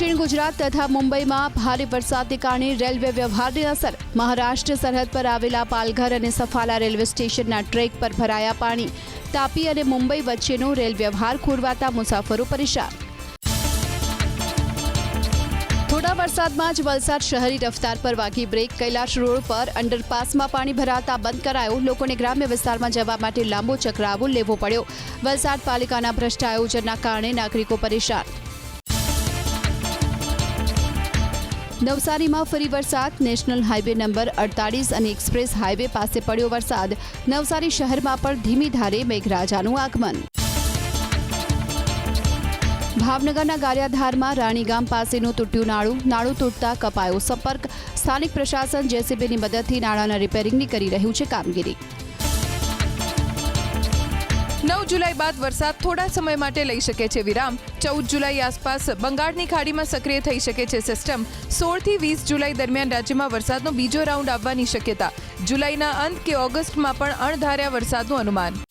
દક્ષિણ ગુજરાત તથા મુંબઈમાં ભારે વરસાદને કારણે રેલવે વ્યવહારની અસર. મહારાષ્ટ્ર સરહદ પર આવેલા પાલઘર અને સફાલા રેલવે સ્ટેશનના ટ્રેક પર ભરાયા પાણી. તાપી અને મુંબઈ વચ્ચેનો રેલ વ્યવહાર ખોરવાતા મુસાફરો પરેશાન. થોડા વરસાદમાં જ વલસાડ શહેરી રફતાર પર વાગી બ્રેક. કૈલાશ રોડ પર અંડરપાસમાં પાણી ભરાતા બંધ કરાયો. લોકોને ગ્રામ્ય વિસ્તારમાં જવા માટે લાંબો ચક્રાવો લેવો પડ્યો. વલસાડ પાલિકાના ભ્રષ્ટ આયોજનના કારણે નાગરિકો પરેશાન. નવસારીમાં ફરી વરસાદ. નેશનલ હાઈવે નંબર 48 અને એક્સપ્રેસ હાઈવે પાસે પડ્યો વરસાદ. નવસારી શહેરમાં પણ ધીમી ધારે મેઘરાજાનું આગમન. ભાવનગરના ગારિયાધારમાં રાણીગામ પાસેનું તૂટ્યું નાળું. નાળું તૂટતા કપાયો સંપર્ક. સ્થાનિક પ્રશાસન જેસીબીની મદદથી નાળાના રિપેરિંગની કરી રહ્યું છે કામગીરી. 9 જુલાઈ બાદ વરસાદ થોડા સમય માટે લઈ શકે છે વિરામ. 14 જુલાઈ આસપાસ બંગાળની ખાડીમાં સક્રિય થઈ શકે છે સિસ્ટમ. 16 થી 20 જુલાઈ દરમિયાન રાજ્યમાં વરસાદનો બીજો રાઉન્ડ આવવાની શક્યતા. જુલાઈના અંત કે ઓગસ્ટમાં પણ અણધાર્યા વરસાદનું અનુમાન.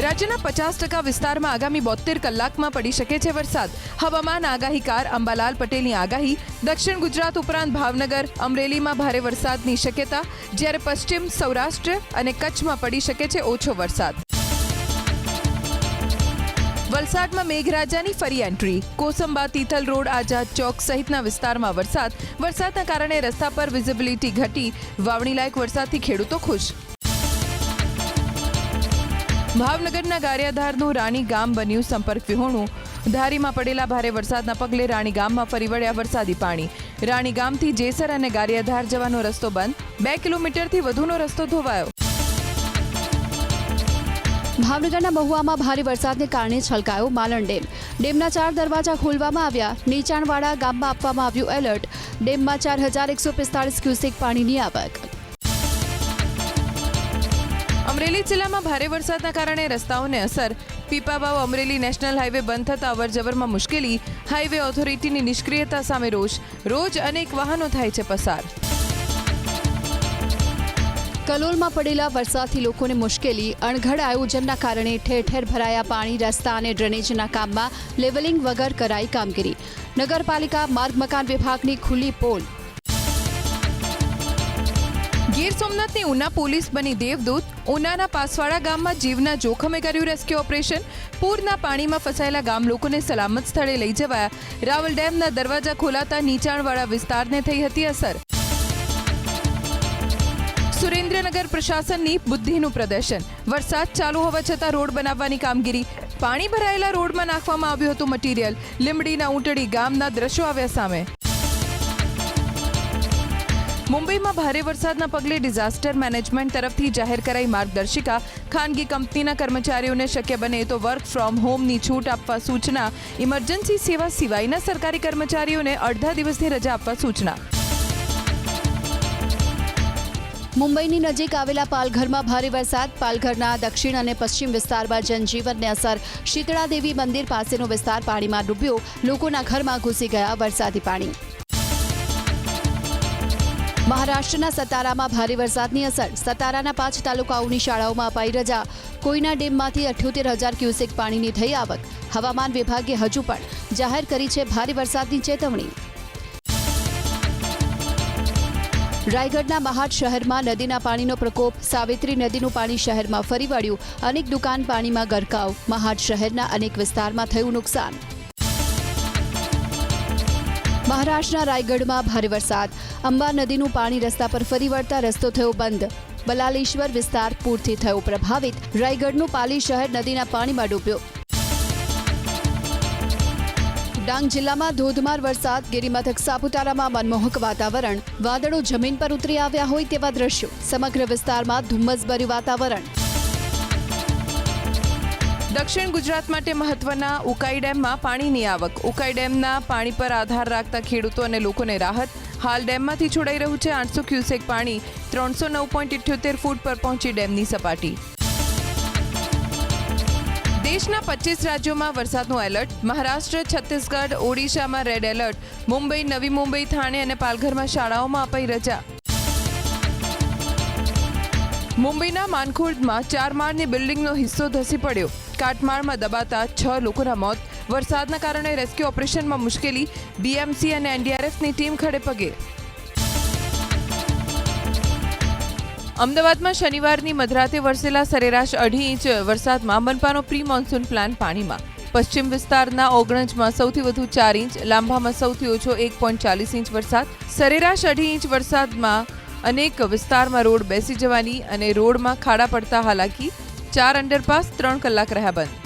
રાજ્યના 50% વિસ્તારમાં આગામી 72 કલાકમાં પડી શકે છે વરસાદ. હવામાન આગાહીકાર અંબાલાલ પટેલની આગાહી. દક્ષિણ ગુજરાત ઉપરાંત ભાવનગર, અમરેલીમાં ભારે વરસાદની શક્યતા, જ્યારે પશ્ચિમ સૌરાષ્ટ્ર અને કચ્છમાં પડી શકે છે ઓછો વરસાદ. વલસાડમાં મેઘરાજાની ફરી એન્ટ્રી. કોસંબા, તિથલ રોડ, આઝાદ ચોક સહિતના વિસ્તારમાં વરસાદ. વરસાદના કારણે રસ્તા પર વિઝિબિલિટી ઘટી. વાવણી લાયક વરસાદથી ખેડૂતો ખુશ. ભાવનગરના ગારિયાધારનું રાણી ગામ બન્યું સંપર્ક વિહોણું. ધારીમાં પડેલા ભારે વરસાદના પગલે રાણી ગામમાં ફરી વળ્યા વરસાદી પાણી. રાણી ગામથી જેસર અને ગારિયાધાર જવાનો રસ્તો બંધ. 2 કિલોમીટરથી વધુનો રસ્તો ધોવાયો. ભાવનગરના મહુવામાં ભારે વરસાદને કારણે છલકાયો માલણ ડેમ. ડેમના 4 દરવાજા ખોલવામાં આવ્યા. નીચાણવાળા ગામમાં આપવામાં આવ્યું એલર્ટ. ડેમમાં 4145 ક્યુસેક પાણીની આવક. અમરેલી જિલ્લામાં ભારે વરસાદના કારણે રસ્તાઓને અસર. પીપાવાવ અમરેલી નેશનલ હાઈવે બંધ થતા અવરજવરમાં મુશ્કેલી. હાઈવે ઓથોરિટીની નિષ્ક્રિયતા સામે રોષ. રોજ અનેક વાહનો થાય છે પસાર. કલોલમાં પડેલા વરસાદથી લોકોને મુશ્કેલી. અણઘડ આયોજનના કારણે ઠેર ઠેર ભરાયા પાણી. રસ્તા અને ડ્રેનેજના કામમાં લેવલિંગ વગર કરાઈ કામગીરી. નગરપાલિકા માર્ગ મકાન વિભાગની ખુલ્લી પોલ. ગીર સોમનાથની ઉના પોલીસ બની દેવદૂત. ઉનાના પાસવાડા ગામમાં જીવના જોખમે કર્યું રેસ્ક્યુ ઓપરેશન. પૂરના પાણીમાં ફસાયેલા ગામ લોકોને સલામત સ્થળે લઈ જવાયા. રાવલ ડેમના દરવાજા ખોલાતા નીચાણવાળા વિસ્તારને થઈ હતી અસર. સુરેન્દ્રનગર પ્રશાસનની બુદ્ધિનું પ્રદર્શન. વરસાદ ચાલુ હોવા છતાં રોડ બનાવવાની કામગીરી. પાણી ભરાયેલા રોડમાં નાખવામાં આવ્યું હતું મટીરીયલ. લીંબડીના ઊંટડી ગામના દ્રશ્યો આવ્યા સામે. મુંબઈમાં ભારે વરસાદના પગલે ડિઝાસ્ટર મેનેજમેન્ટ તરફથી જાહેર કરાઈ માર્ગદર્શિકા. ખાનગી કંપનીના કર્મચારીઓને શક્ય બને તો વર્ક ફ્રોમ હોમની છૂટ આપવા સૂચના. ઇમરજન્સી સેવા સિવાયના સરકારી કર્મચારીઓને અડધા દિવસની રજા આપવા સૂચના. મુંબઈની નજીક આવેલા પાલઘરમાં ભારે વરસાદ. પાલઘરના દક્ષિણ અને પશ્ચિમ વિસ્તારમાં જનજીવનને અસર. શીતળા દેવી મંદિર પાસેનો વિસ્તાર પાણીમાં ડૂબ્યો. લોકોના ઘરમાં ઘૂસી ગયા વરસાદી પાણી. મહારાષ્ટ્રના સતારામાં ભારે વરસાદની અસર. સતારાના 5 તાલુકાઓની શાળાઓમાં અપાઈ રજા. કોઈના ડેમમાંથી 78,000 ક્યુસેક પાણીની થઈ આવક. હવામાન વિભાગે હજુ પણ જાહેર કરી છે ભારે વરસાદની ચેતવણી. રાયગઢના મહાડ શહેરમાં નદીના પાણીનો પ્રકોપ. સાવિત્રી નદીનું પાણી શહેરમાં ફરી વળ્યું. અનેક દુકાન પાણીમાં ગરકાવ. મહાડ શહેરના અનેક વિસ્તારમાં થયું નુકસાન. મહારાષ્ટ્રના રાયગઢમાં ભારે વરસાદ. અંબા નદીનું પાણી રસ્તા પર ફરી વળતા રસ્તો થયો બંધ. બલાલેશ્વર વિસ્તાર પૂરથી થયો પ્રભાવિત. રાયગઢનું પાલી શહેર નદીના પાણીમાં ડૂબ્યો. ડાંગ જિલ્લામાં ધોધમાર વરસાદ. ગિરિમથક સાપુતારામાં મનમોહક વાતાવરણ. વાદળો જમીન પર ઉતરી આવ્યા હોય તેવા દ્રશ્યો. સમગ્ર વિસ્તારમાં ધુમ્મસભર્યું વાતાવરણ. દક્ષિણ ગુજરાત માટે મહત્વના ઉકાઈ ડેમમાં પાણીની આવક. ઉકાઈ ડેમના પાણી પર આધાર રાખતા ખેડૂતો અને લોકોને રાહત. હાલ ડેમમાંથી છોડાઈ રહ્યું છે 800 ક્યુસેક પાણી. 309.78 ફૂટ પર પહોંચી ડેમની સપાટી. દેશના 25 રાજ્યોમાં વરસાદનું એલર્ટ. મહારાષ્ટ્ર, છત્તીસગઢ, ઓડિશામાં રેડ એલર્ટ. મુંબઈ, નવી મુંબઈ, થાણે અને પાલઘરમાં શાળાઓમાં અપાઈ રજા. મુંબઈના માનખુર્દમાં 4 માળની બિલ્ડિંગનો હિસ્સો ધસી પડ્યો. કાટમાળમાં દબાતા 6 લોકોના મોત. વરસાદના કારણે રેસ્ક્યુ ઓપરેશનમાં મુશ્કેલી, BMC અને NDRFની ટીમ ખડે પગે. અમદાવાદમાં શનિવારની મધરાતે વરસેલા સરેરાશ 2.5 ઇંચ વરસાદમાં મનપાનો પ્રી મોન્સૂન પ્લાન પાણીમાં. પશ્ચિમ વિસ્તારના ઓગણજમાં સૌથી વધુ 4 ઇંચ, લાંભામાં સૌથી ઓછો 1.40 ઇંચ વરસાદ. સરેરાશ 2.5 ઇંચ વરસાદમાં અનેક વિસ્તારમાં રોડ બેસી જવાની અને રોડમાં ખાડા પડતા હાલાકી. 4 અંડરપાસ 3 કલાક રહ્યા બંધ.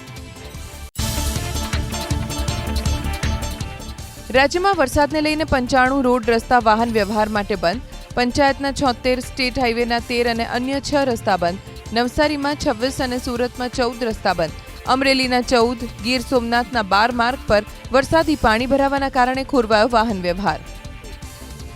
રાજ્યમાં વરસાદને લઈને 95 રોડ રસ્તા વાહન વ્યવહાર માટે બંધ. પંચાયતના 76, સ્ટેટ હાઈવેના 13 અને અન્ય 6 રસ્તા બંધ. નવસારીમાં 26 અને સુરતમાં 14 રસ્તા બંધ. અમરેલીના 14, ગીર સોમનાથના 12 માર્ગ પર વરસાદી પાણી ભરાવાના કારણે ખોરવાયો વાહન વ્યવહાર.